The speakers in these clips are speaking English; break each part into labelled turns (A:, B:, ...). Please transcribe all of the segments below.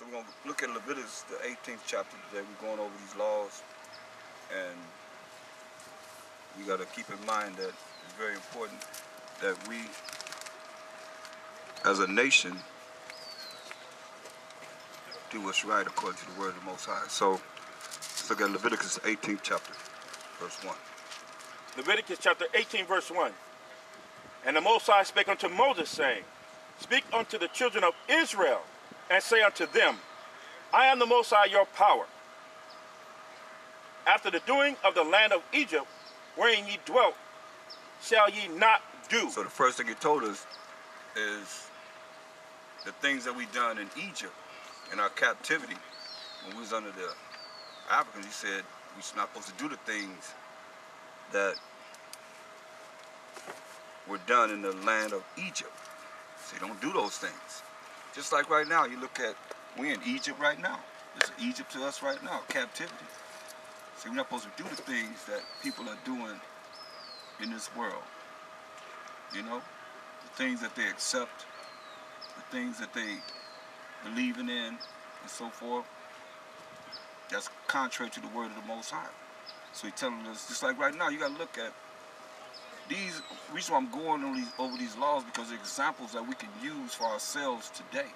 A: So we're going to look at Leviticus, the 18th chapter today. We're going over these laws, and we got to keep in mind that it's very important that we, as a nation, do what's right according to the word of the Most High. So let's look at Leviticus, the 18th chapter, verse 1.
B: Leviticus chapter 18, verse 1. And the Most High spake unto Moses, saying, Speak unto the children of Israel, and say unto them, I am the Most High your power. After the doing of the land of Egypt, wherein ye dwelt, shall ye not do.
A: So the first thing he told us is the things that we done in Egypt, in our captivity, when we was under the Africans. He said we're not supposed to do the things that were done in the land of Egypt. So you don't do those things. Just like right now, you look at, we're in Egypt right now. This is Egypt to us right now, captivity. So we're not supposed to do the things that people are doing in this world. You know, the things that they accept, the things that they believing in, and so forth. That's contrary to the word of the Most High. So he's telling us, just like right now, you got to look at these. The reason why I'm going over these laws, because they're examples that we can use for ourselves today.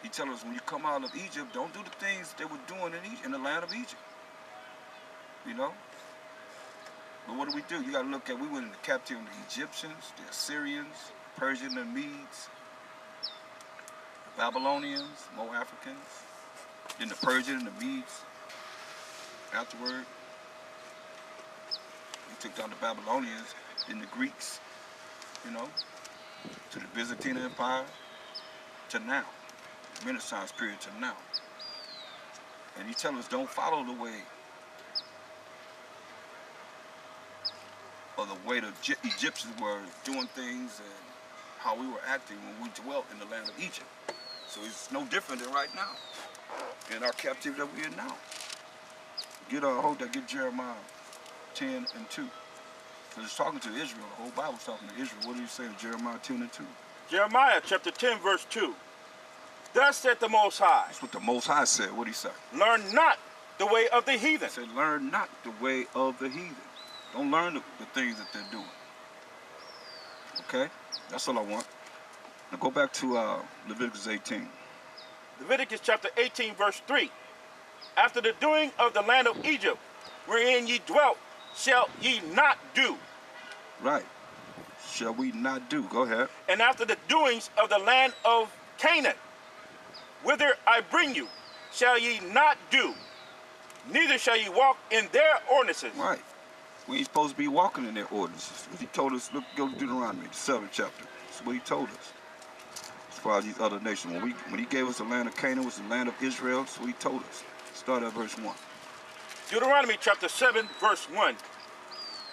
A: He tells us, when you come out of Egypt, don't do the things they were doing in the land of Egypt. You know? But what do? You got to look at, we went into captivity of the Egyptians, the Assyrians, Persians and Medes, the Babylonians, more Africans, then the Persians and the Medes. Afterward, we took down the Babylonians, then the Greeks, you know, to the Byzantine Empire, to now, the Renaissance period to now. And he tells us, don't follow the way the Egyptians were doing things and how we were acting when we dwelt in the land of Egypt. So it's no different than right now in our captivity that we're in now. Get Jeremiah 10 and 2. Because it's talking to Israel. The whole Bible's talking to Israel. What do you say in Jeremiah 10 and 2?
B: Jeremiah chapter 10, verse 2. Thus said the Most High.
A: That's what the Most High said. What did he say?
B: Learn not the way of the heathen.
A: He said, learn not the way of the heathen. Don't learn the things that they're doing. Okay? That's all I want. Now go back to Leviticus 18.
B: Leviticus chapter 18, verse 3. After the doing of the land of Egypt, wherein ye dwelt, shall ye not do.
A: Right. Shall we not do? Go ahead.
B: And after the doings of the land of Canaan, whither I bring you, shall ye not do, neither shall ye walk in their ordinances.
A: Right. We ain't supposed to be walking in their ordinances. He told us, look, go to Deuteronomy, the 7th chapter. That's what he told us. As far as these other nations. When he gave us the land of Canaan, it was the land of Israel. That's what he told us. Start at verse 1.
B: Deuteronomy chapter 7, verse 1.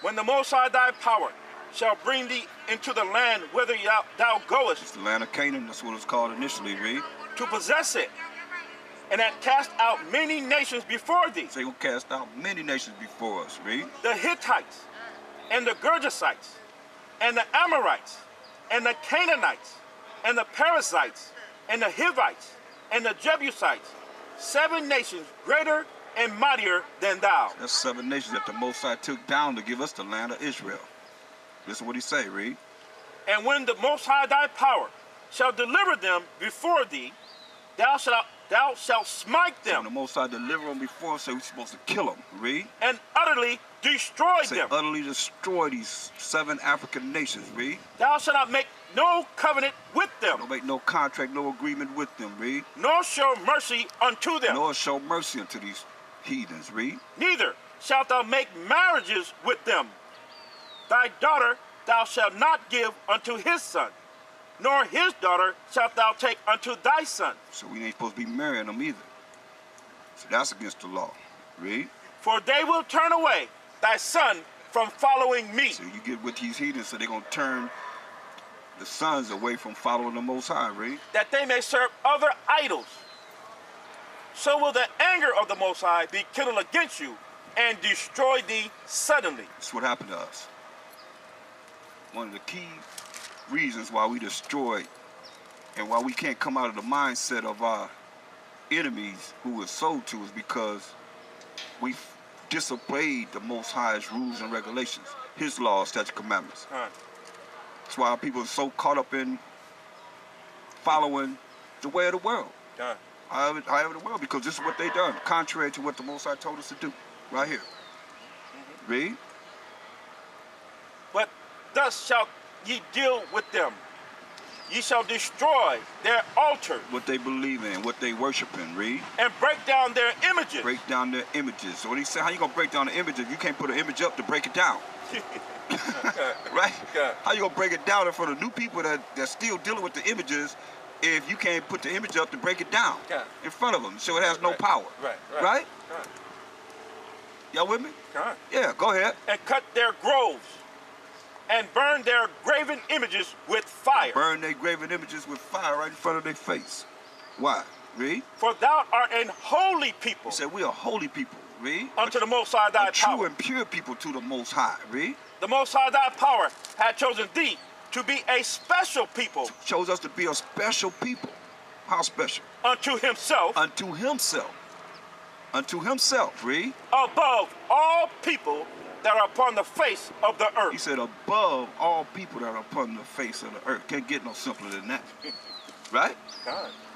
B: When the Most High thy power shall bring thee into the land whither thou goest.
A: It's the land of Canaan. That's what it's called initially, read.
B: To possess it, and hath cast out many nations before thee.
A: So he'll cast out many nations before us, read.
B: The Hittites, and the Girgashites, and the Amorites, and the Canaanites, and the Perizzites, and the Hivites, and the Jebusites, 7 nations greater and mightier than thou.
A: That's 7 nations that the Most High took down to give us the land of Israel. Listen what he say, read.
B: And when the Most High thy power shall deliver them before thee, thou shalt smite them.
A: So the Most High deliver them before us, so we're supposed to kill them. Read.
B: And utterly destroy them.
A: Utterly destroy these 7 African nations. Read.
B: Thou shalt not make no covenant with them.
A: Don't make no contract, no agreement with them. Read.
B: Nor show mercy unto them.
A: Nor show mercy unto these heathens. Read.
B: Neither shalt thou make marriages with them. Thy daughter thou shalt not give unto his son, nor his daughter shalt thou take unto thy son.
A: So we ain't supposed to be marrying them either. So that's against the law. Read.
B: For they will turn away thy son from following me.
A: So you get with these heathens, so they're going to turn the sons away from following the Most High. Read.
B: That they may serve other idols. So will the anger of the Most High be kindled against you and destroy thee suddenly.
A: That's what happened to us. One of the key reasons why we destroyed and why we can't come out of the mindset of our enemies who were sold to us because we disobeyed the Most High's rules and regulations, His laws, statutes, commandments. That's why people are so caught up in following the way of the world. However the world, because this is what they done, contrary to what the Most High told us to do, right here. Read.
B: But thus shall ye deal with them. Ye shall destroy their altars.
A: What they believe in, what they worship in. Read.
B: And break down their images.
A: Break down their images. So what he said, how you gonna break down the image if you can't put an image up to break it down? Right? How you gonna break it down in front of new people that's still dealing with the images if you can't put the image up to break it down in front of them, so it has no power? Right? Y'all with me? Yeah, go ahead.
B: And cut their groves, and burn their graven images with fire.
A: Burn their graven images with fire right in front of their face. Why? Read.
B: For thou art an holy people.
A: He said we are holy people. Read.
B: Unto the Most High thy
A: a
B: power.
A: True and pure people to the Most High. Read.
B: The Most High thy power had chosen thee to be a special people.
A: Chose us to be a special people. How special?
B: Unto himself.
A: Unto himself. Unto himself. Read.
B: Above all people that are upon the face of the earth.
A: He said above all people that are upon the face of the earth. Can't get no simpler than that. Right?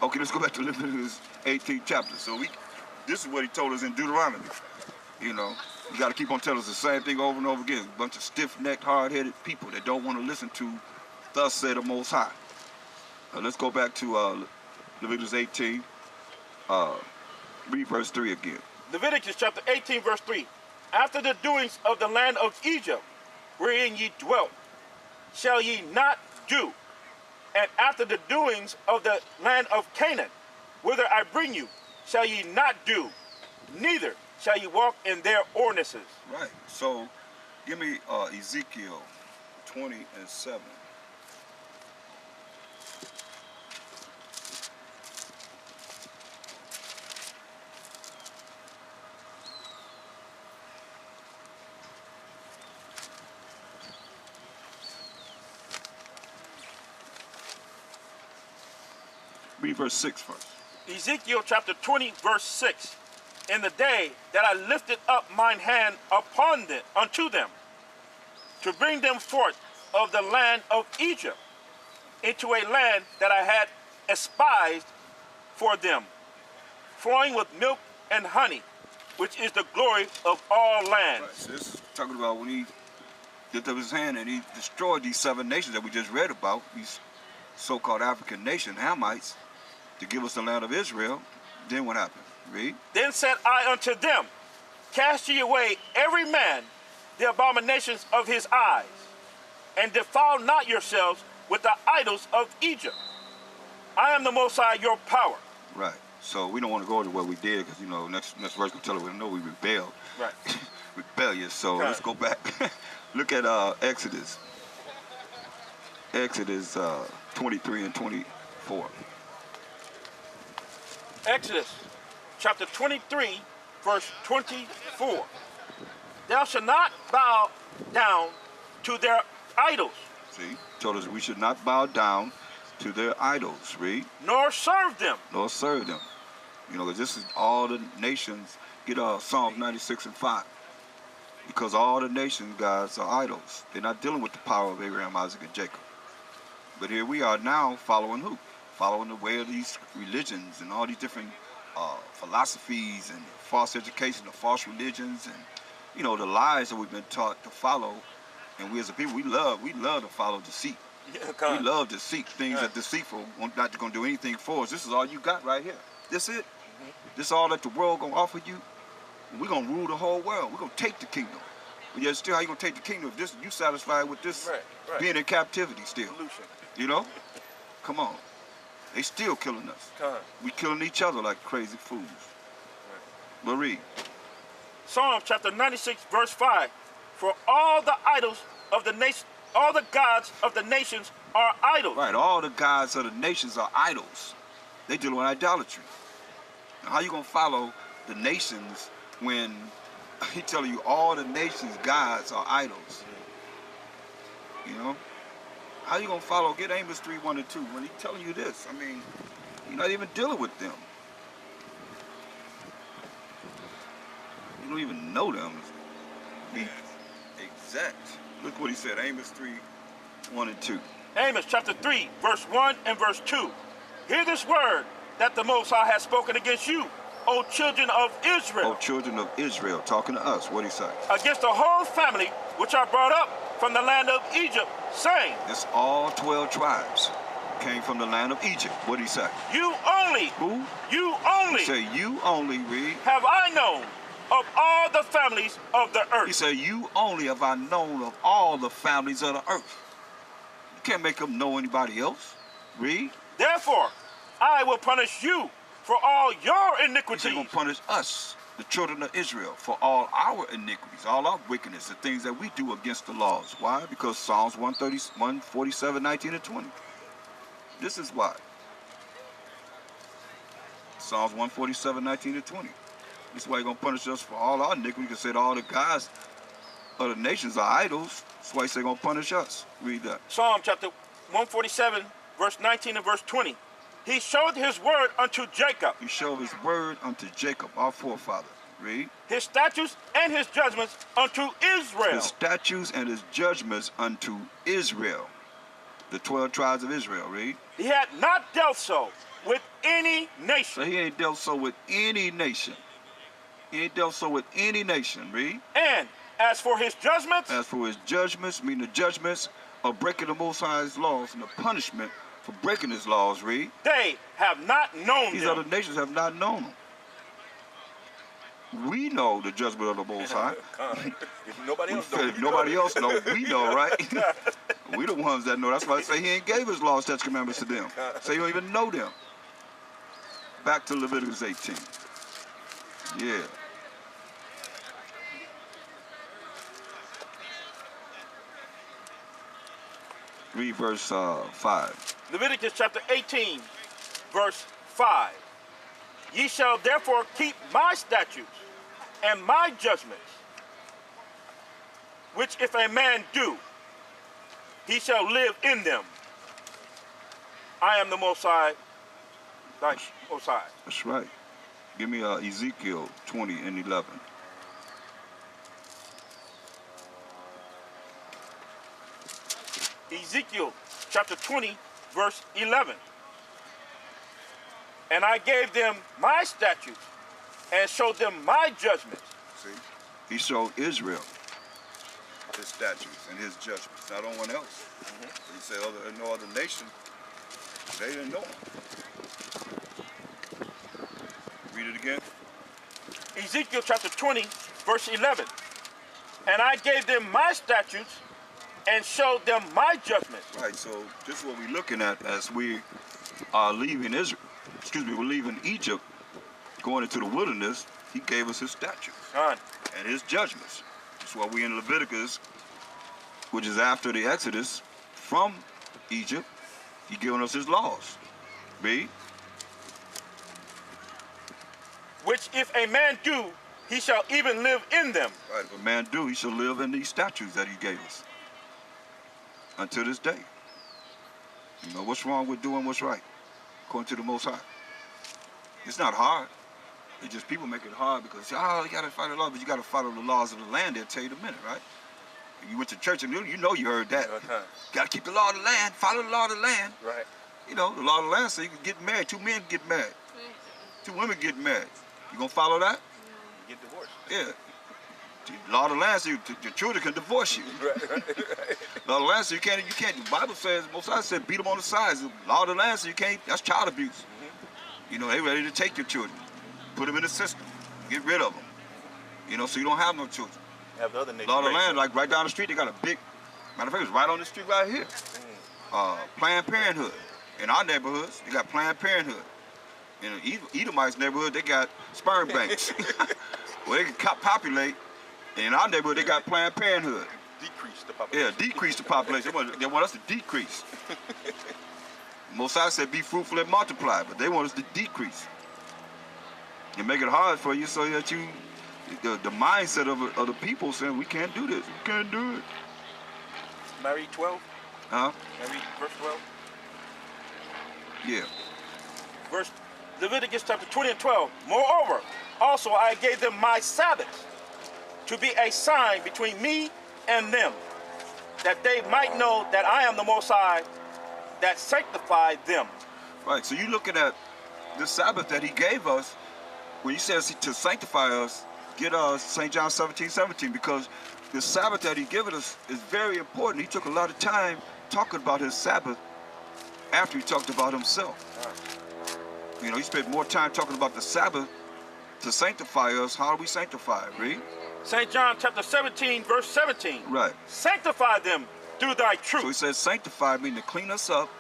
A: Okay, let's go back to Leviticus 18th chapter. So this is what he told us in Deuteronomy. You know, you got to keep on telling us the same thing over and over again. A bunch of stiff-necked, hard-headed people that don't want to listen to thus said the Most High. Let's go back to Leviticus 18. Read verse 3 again.
B: Leviticus chapter 18, verse 3. After the doings of the land of Egypt, wherein ye dwelt, shall ye not do. And after the doings of the land of Canaan, whither I bring you, shall ye not do, neither shall ye walk in their ordinances.
A: Right. So, give me Ezekiel 20:7. Read verse 6 first.
B: Ezekiel chapter 20, verse 6. In the day that I lifted up mine hand upon them, unto them, to bring them forth of the land of Egypt, into a land that I had espised for them, flowing with milk and honey, which is the glory of all lands.
A: Right, so this is talking about when he lifted up his hand and he destroyed these 7 nations that we just read about, these so-called African nation, Hamites, to give us the land of Israel. Then what happened? Read.
B: Then said I unto them, cast ye away every man the abominations of his eyes, and defile not yourselves with the idols of Egypt. I am the Most High, your power.
A: Right. So we don't want to go to what we did, because, you know, next verse will tell us we know we rebelled.
B: Right.
A: Rebellious. So let's go back. Look at Exodus. Exodus 23 and 24.
B: Exodus chapter 23, verse 24. Thou shalt not bow down to their idols.
A: See, told us we should not bow down to their idols. Read.
B: Nor serve them.
A: Nor serve them. You know, because this is all the nations. Get Psalm 96 and 5. Because all the nations, guys, are idols. They're not dealing with the power of Abraham, Isaac, and Jacob. But here we are now following who? Following the way of these religions and all these different philosophies and false education, the false religions, and, you know, the lies that we've been taught to follow. And we as a people, we love to follow deceit. We love to seek things that deceitful, not going to do anything for us. This is all you got right here. This it. This is all that the world going to offer you. We're going to rule the whole world. We're going to take the kingdom. But yet still, how you going to take the kingdom if you satisfied with this being in captivity still? You know? Come on. They still killing us. We killing each other like crazy fools. But read.
B: Psalm chapter 96, verse 5. For all the idols of the nation, all the gods of the nations are idols.
A: Right, all the gods of the nations are idols. They deal with idolatry. Now, how you gonna follow the nations when he telling you all the nations' gods are idols? You know? How you gonna follow? Get Amos 3:1 and 2 when he telling you this. I mean, you're not even dealing with them. You don't even know them. Be exact. Look what he said, Amos 3, 1 and 2.
B: Amos chapter 3, verse 1 and verse 2. Hear this word that the Most High has spoken against you, O children of Israel.
A: O children of Israel, talking to us. What he say?
B: Against the whole family which are brought up from the land of Egypt, saying.
A: It's all 12 tribes came from the land of Egypt. What he say?
B: You only.
A: Who?
B: You only.
A: He said, you only, read.
B: Have I known of all the families of the earth.
A: He said, you only have I known of all the families of the earth. You can't make them know anybody else. Read.
B: Therefore, I will punish you for all your
A: He
B: iniquities.
A: said, he's going to punish us, the children of Israel, for all our iniquities, all our wickedness, the things that we do against the laws. Why? Because Psalms 147, 19 and 20. This is why. Psalms 147, 19 and 20. This is why he's going to punish us for all our iniquities. He said all the gods of the nations are idols. That's why he's going to punish us. Read that.
B: Psalm chapter 147, verse 19 and verse 20. He showed his word unto Jacob.
A: He showed his word unto Jacob, our forefather. Read.
B: His statutes and his judgments unto Israel.
A: His statutes and his judgments unto Israel. The 12 tribes of Israel. Read.
B: He had not dealt so with any nation.
A: So he ain't dealt so with any nation. He ain't dealt so with any nation. Read.
B: And as for his judgments.
A: As for his judgments, meaning the judgments of breaking the Most High's laws and the punishment for breaking his laws. Read.
B: They have not known
A: These
B: them.
A: other nations have not known them. We know the judgment of the Most High.
B: If nobody else
A: If nobody else knows, we know, right? We the ones that know. That's why I say he ain't gave his laws, statutes, commandments to them. So you don't even know them. Back to Leviticus 18. Yeah. Read verse 5.
B: Leviticus chapter 18, verse 5. Ye shall therefore keep my statutes and my judgments, which if a man do, he shall live in them. I am the Most High, thy Most High.
A: That's right. Give me Ezekiel 20 and 11.
B: Ezekiel chapter 20, verse 11. And I gave them my statutes and showed them my judgments.
A: See? He showed Israel his statutes and his judgments, not on one else. He said no other nation, they didn't know him. Read it again.
B: Ezekiel chapter 20, verse 11. And I gave them my statutes and showed them my judgments.
A: Right, so this is what we're looking at as we are leaving Israel. We're leaving Egypt, going into the wilderness. He gave us his statutes and his judgments. That's why we in Leviticus, which is after the Exodus from Egypt. He giving us his laws. Read.
B: Which if a man do, he shall even live in them.
A: Right, if a man do, he shall live in these statutes that he gave us. Until this day. You know, what's wrong with doing what's right? According to the Most High. It's not hard. It's just people make it hard because, you got to follow the law, but you got to follow the laws of the land. They'll tell you in a minute, right? If you went to church and you know you heard that. Got to keep the law of the land, follow the law of the land.
B: Right.
A: You know, the law of the land says you can get married. 2 men get married. 2 women get married. You going to follow that?
B: You get divorced.
A: Yeah. The law of the land says your children can divorce you.
B: Right.
A: Law of the land says you can't. The Bible says, Most High said, beat them on the sides. Law of the land says you can't. That's child abuse. You know, they ready to take your children, put them in the system, get rid of them. You know, so you don't have no children.
B: Have the other nations.
A: Law of the land, like right down the street, they got a big, matter of fact, it's right on the street right here. Planned Parenthood. In our neighborhoods, they got Planned Parenthood. In the Edomites' neighborhood, they got sperm banks. Where they can populate. And in our neighborhood, they got Planned Parenthood.
B: Decrease the population.
A: Yeah, decrease the population. They want us to decrease. Mosiah said, be fruitful and multiply, but they want us to decrease. And make it hard for you so that you, the mindset of the people saying, we can't do this, we can't do it.
B: Mary 12?
A: Huh?
B: Mary verse 12?
A: Yeah.
B: Leviticus chapter 20 and 12. Moreover, also I gave them my Sabbaths to be a sign between me and them, that they might know that I am the Most High that sanctified them.
A: Right, so you're looking at the Sabbath that he gave us. When he says to sanctify us, get us St. John 17:17, because the Sabbath that he given us is very important. He took a lot of time talking about his Sabbath after he talked about himself. You know, he spent more time talking about the Sabbath to sanctify us. How are we sanctified? Read.
B: St. John chapter 17, verse 17.
A: Right.
B: Sanctify them through thy truth.
A: So he says sanctify, meaning to clean us up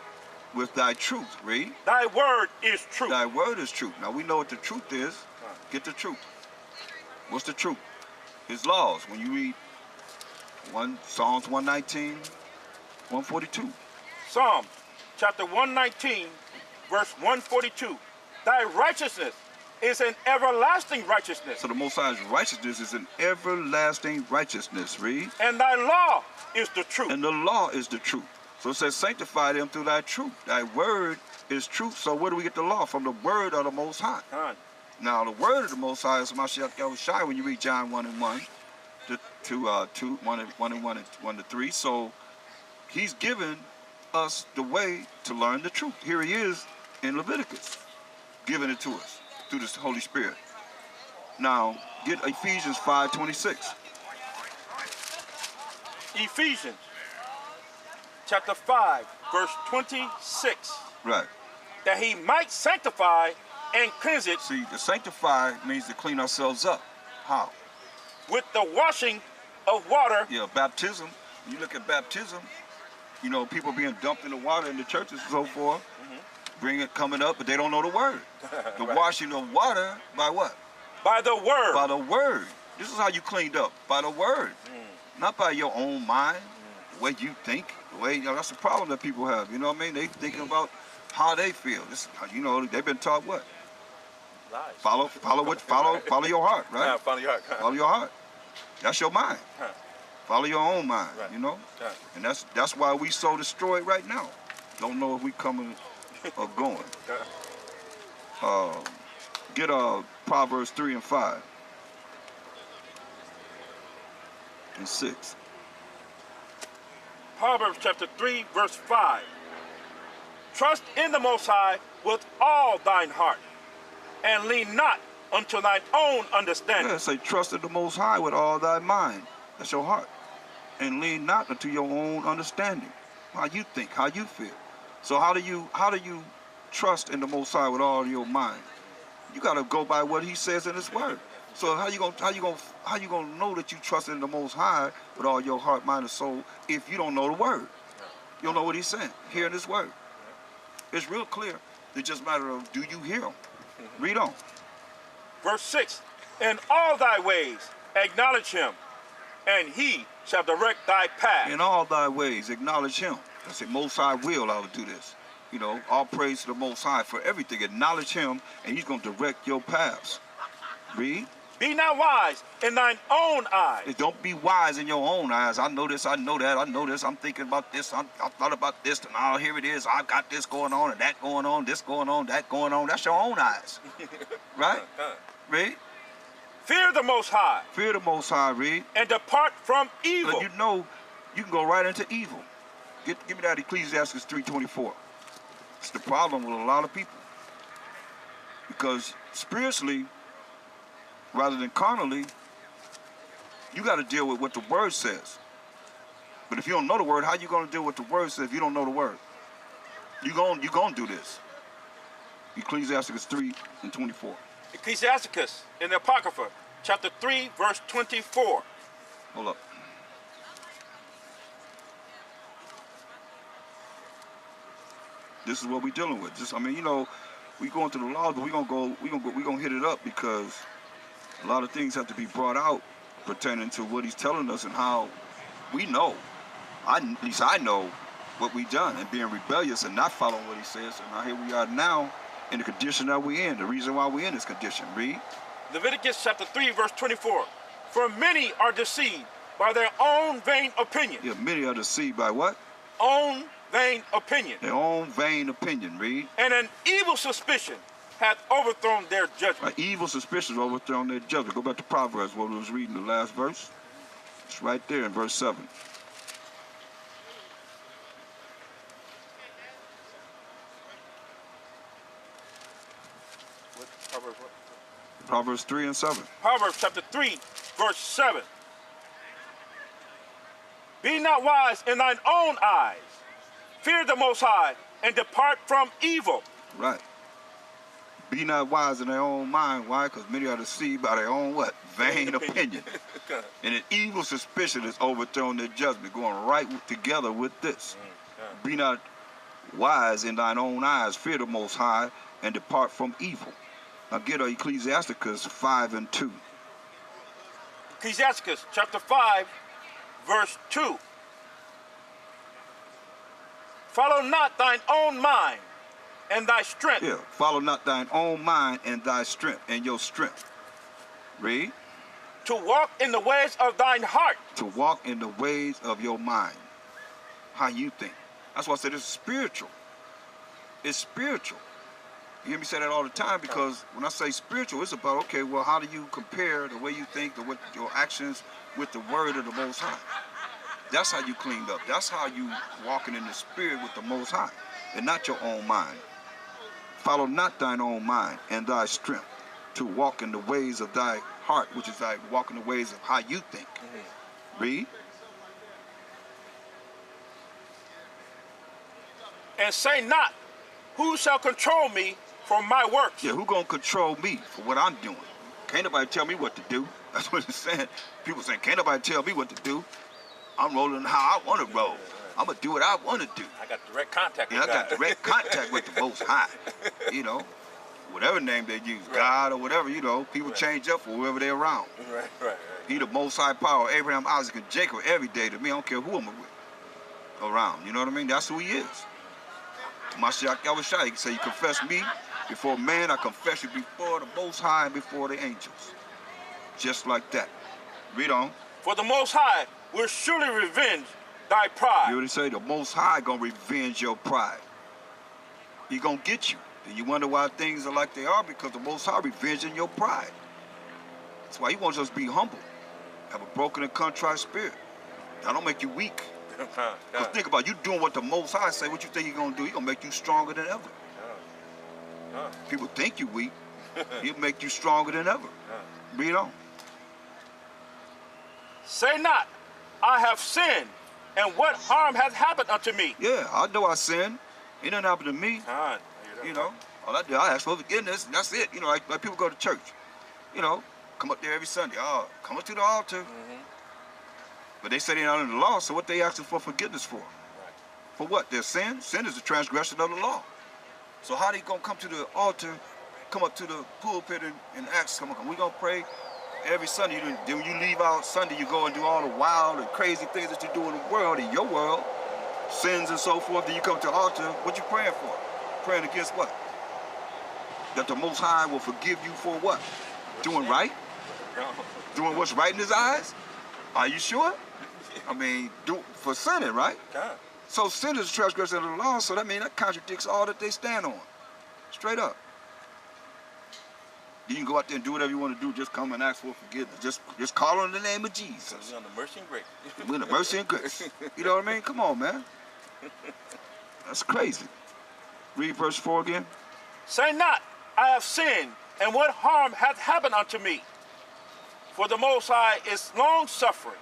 A: with thy truth. Read.
B: Thy word is truth.
A: Thy word is truth. Now we know what the truth is. Get the truth. What's the truth? His laws. When you read Psalms 119, 142.
B: Psalm chapter 119, verse 142. Thy righteousness is an everlasting righteousness.
A: So the Most High's righteousness is an everlasting righteousness. Read.
B: And thy law is the truth.
A: And the law is the truth. So it says sanctify them through thy truth. Thy word is truth. So where do we get the law? From the word of the Most High. Now the word of the Most High is Mashiach Yahushua when you read John 1:1 to 1 to 3. So he's given us the way to learn the truth. Here he is in Leviticus, giving it to us through the Holy Spirit. Now get Ephesians 5:26.
B: Ephesians chapter 5, verse 26.
A: Right.
B: That he might sanctify and cleanse it.
A: See, to sanctify means to clean ourselves up. How?
B: With the washing of water.
A: Yeah, baptism. You look at baptism, you know, people being dumped in the water in the churches and so forth, bring it coming up, but they don't know the word. The
B: Right.
A: washing of water by what?
B: By the word.
A: By the word. This is how you cleaned up, by the word. Not by your own mind, the way you think, the way, you know, that's the problem that people have. You know what I mean? They thinking about how they feel. This, you know, they've been taught what?
B: Lies.
A: Follow your heart, right?
B: Follow your heart.
A: Follow your heart. That's your mind.
B: Huh.
A: Follow your own mind,
B: Right.
A: you know?
B: Right.
A: And that's why we so destroyed right now. Don't know if we coming or going. Get Proverbs 3 and 5 and 6.
B: Proverbs chapter 3, verse 5. Trust in the Most High with all thine heart, and lean not unto thine own understanding.
A: Yeah, say trust in the Most High with all thy mind. That's your heart. And lean not unto your own understanding. How you think, how you feel. So how do you trust in the Most High with all your mind? You got to go by what He says in His Word. So how you gonna know that you trust in the Most High with all your heart, mind, and soul if you don't know the Word? You don't know what He's saying. Hearing His Word. It's real clear. It's just a matter of, do you hear Him? Read on.
B: Verse 6. In all thy ways acknowledge him, and he shall direct thy path.
A: In all thy ways acknowledge Him. I say, Most High will, I will do this. You know, all praise to the Most High for everything. Acknowledge Him, and He's going to direct your paths. Read.
B: Be not wise in thine own eyes.
A: Don't be wise in your own eyes. I know this, I know that, I know this. I'm thinking about this, I thought about this, and now here it is. I've got this going on, and that going on, this going on, that going on. That's your own eyes. Right? Read.
B: Fear the Most High.
A: Fear the Most High, read.
B: And depart from evil.
A: But you know, you can go right into evil. Give me that Ecclesiastes 3:24. It's the problem with a lot of people. Because spiritually, rather than carnally, you got to deal with what the Word says. But if you don't know the Word, how you going to deal with the Word says if you don't know the Word? You going to do this. Ecclesiastes 3:24.
B: Ecclesiasticus in the Apocrypha, chapter 3, verse 24.
A: Hold up. This is what we're dealing with. Just, I mean, you know, we going through the laws, but we're gonna hit it up because a lot of things have to be brought out pertaining to what he's telling us and how we know. At least I know what we done and being rebellious and not following what he says. And now here we are now in the condition that we're in. The reason why we're in this condition. Read.
B: Leviticus chapter 3, verse 24. For many are deceived by their own vain opinion.
A: Yeah, many are deceived by what?
B: Own vain opinion.
A: Their own vain opinion. Read.
B: And an evil suspicion hath overthrown their judgment.
A: Right? Evil suspicions overthrown their judgment. Go back to Proverbs, what we was reading, the last verse. It's right there in verse 7. Proverbs 3 and 7.
B: Proverbs chapter 3, verse 7. Be not wise in thine own eyes. Fear the Most High, and depart from evil.
A: Right. Be not wise in their own mind. Why? Because many are deceived by their own what? Vain opinion. And an evil suspicion is overthrown their judgment, going right together with this. Be not wise in thine own eyes. Fear the Most High, and depart from evil. Now get Ecclesiasticus 5 and 2.
B: Ecclesiasticus chapter 5, verse 2. Follow not thine own mind and thy strength.
A: Yeah, follow not thine own mind and thy strength, and your strength. Read.
B: To walk in the ways of thine heart.
A: To walk in the ways of your mind. How you think. That's why I said it's spiritual. It's spiritual. You hear me say that all the time, because when I say spiritual, it's about, okay, well, how do you compare the way you think, with your actions with the word of the Most High? That's how you cleaned up. That's how you walking in the spirit with the Most High, and not your own mind. Follow not thine own mind and thy strength, to walk in the ways of thy heart, which is like walking the ways of how you think. Read.
B: And say not, who shall control me from my works?
A: Yeah, who gonna control me for what I'm doing? Can't nobody tell me what to do. That's what it's saying. People saying, can't nobody tell me what to do. I'm rolling how I want to roll. I'm gonna do what I want to do.
B: I got direct contact with
A: I
B: God.
A: got direct contact with the Most High. You know, whatever name they use, right. God or whatever, you know, people change up for whoever they're around.
B: Right.
A: He the Most High power, Abraham, Isaac, and Jacob every day to me. I don't care who I'm with around. You know what I mean? That's who he is. Mashiach Yahushua, he can say, you confess me before man, I confess you before the Most High and before the angels. Just like that. Read on.
B: For the Most High will surely revenge thy pride.
A: You already say the Most High gonna revenge your pride. He gonna get you. And you wonder why things are like they are, because the Most High revenging your pride. That's why he wants us to be humble. Have a broken and contrite spirit. That don't make you weak. Because think about it, you doing what the Most High say, what you think he gonna do? He gonna make you stronger than ever. People think you weak. He'll make you stronger than ever. Read on.
B: Say not, I have sinned, and what harm hath happened unto me?
A: Yeah, I know I sinned. Ain't nothing happened to me. You know, all I did, I asked for forgiveness, and that's it. You know, like people go to church. You know, come up there every Sunday. Oh, come up to the altar. But they say they're not under the law, so what they asking for forgiveness for? For what? Their sin? Sin is the transgression of the law. So how they gonna come to the altar, come up to the pulpit and ask, come on, we gonna pray every Sunday? Then when you leave out Sunday, you go and do all the wild and crazy things that you do in the world, in your world, sins and so forth. Then you come to the altar, what you praying for? Praying against what? That the Most High will forgive you for what? Doing right? Doing what's right in his eyes? Are you sure? I mean, for sinning, right? So sin is a transgression of the law, so that means that contradicts all that they stand on. Straight up. You can go out there and do whatever you want to do, just come and ask for forgiveness. Just call on the name of Jesus.
B: We're on the mercy and grace.
A: We're in the mercy and grace. You know what I mean? Come on, man. That's crazy. Read verse 4 again.
B: Say not, I have sinned, and what harm hath happened unto me? For the Most High is long-suffering.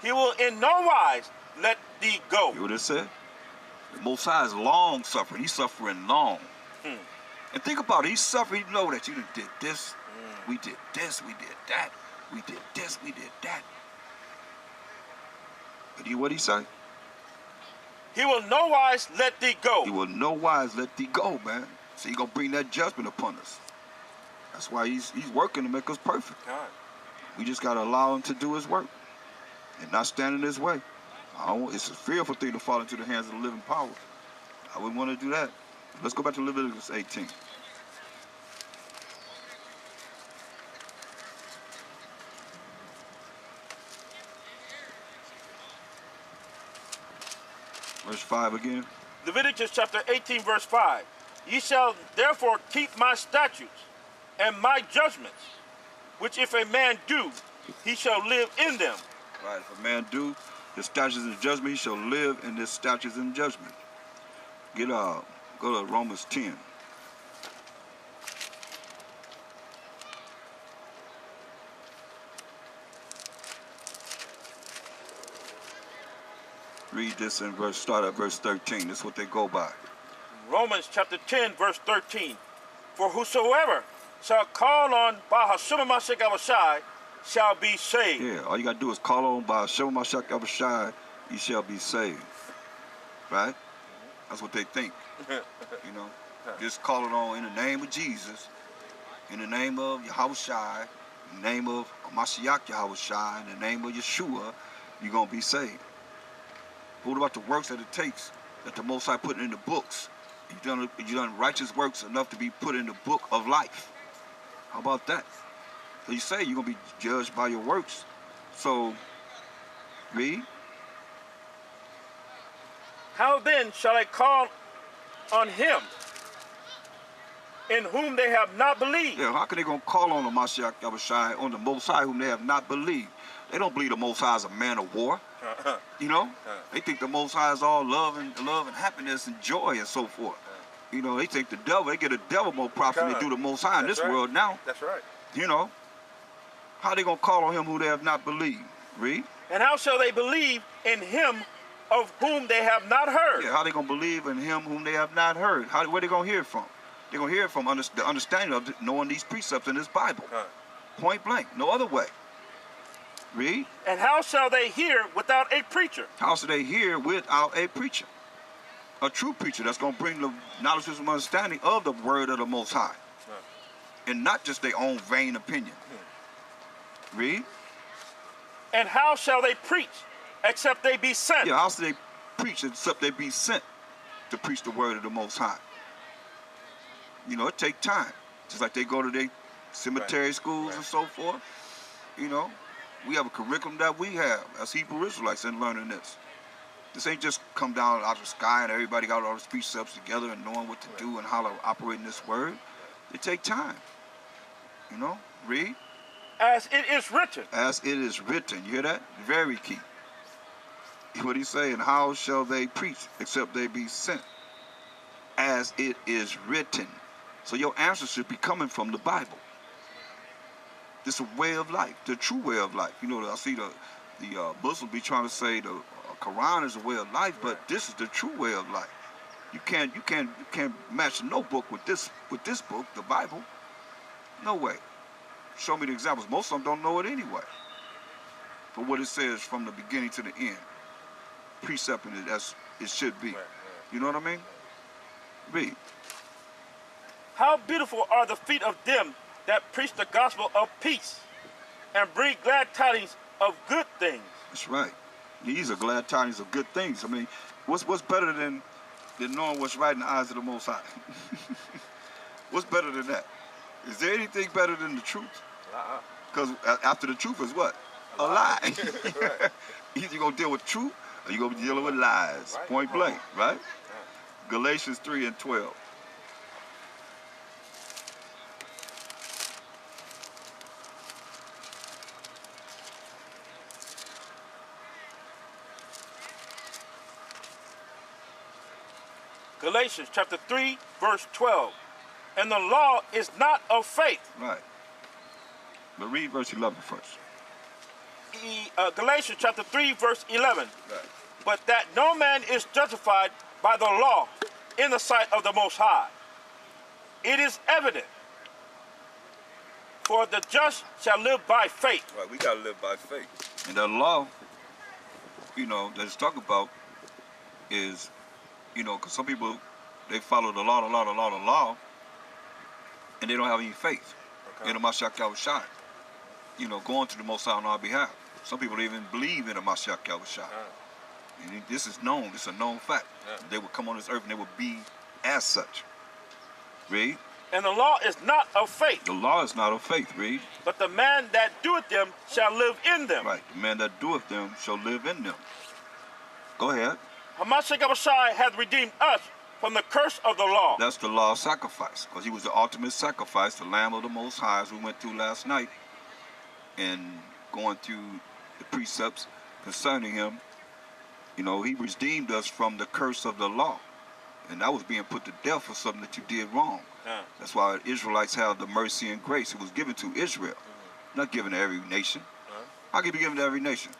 B: He will in no wise let thee go.
A: You know what it said? The Most High is long-suffering. He's suffering long. And think about it. He's suffering. He know that you did this, we did this, we did that, we did this, we did that. But you what he say?
B: He will no wise let thee go.
A: He will no wise let thee go, man. So he gonna bring that judgment upon us. That's why he's working to make us perfect. We just gotta allow him to do his work and not stand in his way. It's a fearful thing to fall into the hands of the living power. I wouldn't want to do that. Let's go back to Leviticus 18. Verse 5 again.
B: Leviticus chapter 18, verse 5. Ye shall therefore keep my statutes and my judgments, which if a man do, he shall live in them.
A: Right, if a man do his statutes and judgment, he shall live in his statutes and judgment. Go to Romans 10. Read this in start at verse 13. This is what they go by.
B: Romans chapter 10, verse 13. For whosoever shall call on by Hashem Mashiach Abishai shall be saved.
A: Yeah, all you got to do is call on by Hashem Mashiach Abishai, you shall be saved. Right? That's what they think. You know, just call it on in the name of Jesus, in the name of Yahushua, in the name of Mashiach Yahushua, in the name of Yeshua, you're going to be saved. But what about the works that it takes that the Most High put in the books? You done righteous works enough to be put in the book of life. How about that? So you say you're going to be judged by your works. So, read.
B: How then shall I call on him in whom they have not believed?
A: Yeah, how can they going to call on the Mashiach Yahushua, on the Most High whom they have not believed? They don't believe the Most High is a man of war. You know, they think the Most High is all love and happiness and joy and so forth. You know, they think they get a devil more profit than they do the Most High in this world now.
B: That's right.
A: You know, how they gonna call on him who they have not believed? Read.
B: And how shall they believe in him of whom they have not heard?
A: Yeah, how they gonna believe in him whom they have not heard? Where they gonna hear it from? They gonna hear it from the understanding of knowing these precepts in this Bible. Point blank, no other way. Read.
B: And how shall they hear without a preacher?
A: How shall they hear without a preacher? A true preacher that's going to bring the knowledge and understanding of the word of the Most High. And not just their own vain opinion. Read.
B: And how shall they preach except they be sent?
A: Yeah, how shall they preach except they be sent to preach the word of the Most High? You know, it takes time. Just like they go to their cemetery schools and so forth. You know. We have a curriculum that we have as Hebrew Israelites in learning this. This ain't just come down out of the sky and everybody got all the precepts together and knowing what to do and how to operate in this word. It take time. You know, read.
B: As it is written.
A: As it is written. You hear that? Very key. What he's saying, how shall they preach except they be sent? As it is written. So your answer should be coming from the Bible. This is a way of life, the true way of life. You know, I see the Muslims be trying to say the Quran is a way of life, but this is the true way of life. You can't match no book with this book, the Bible. No way. Show me the examples. Most of them don't know it anyway. But what it says from the beginning to the end, precepting it as it should be. You know what I mean? Read.
B: How beautiful are the feet of them that preach the gospel of peace and bring glad tidings of good things.
A: That's right. These are glad tidings of good things. I mean, what's better than knowing what's right in the eyes of the Most High? What's better than that? Is there anything better than the truth? Because after the truth is what? A lie. Either you're going to deal with truth or you're going to be dealing with lies. Right. Point blank, right? Galatians 3 and 12.
B: Galatians chapter 3, verse 12. And the law is not of faith.
A: Right. But read verse 11 first.
B: Galatians chapter 3, verse 11.
A: Right.
B: But that no man is justified by the law in the sight of the Most High. It is evident. For the just shall live by faith.
A: Right, we got to live by faith. And the law, you know, that it's talking about is, you know, because some people, they follow the law, and they don't have any faith in the Mashiach Yahushua. You know, going to the Most High on our behalf. Some people don't even believe in the Mashiach Yahushua. And this is known. This is a known fact. They would come on this earth and they would be as such. Read.
B: And the law is not of faith.
A: The law is not of faith. Read.
B: But the man that doeth them shall live in them.
A: Right. The man that doeth them shall live in them. Go ahead.
B: Hamashiach Abishai hath redeemed us from the curse of the law.
A: That's the law of sacrifice, because he was the ultimate sacrifice, the Lamb of the Most High, as we went through last night, and going through the precepts concerning him. You know, he redeemed us from the curse of the law, and that was being put to death for something that you did wrong. That's why Israelites have the mercy and grace. It was given to Israel, not given to every nation. How can it be given to every nation?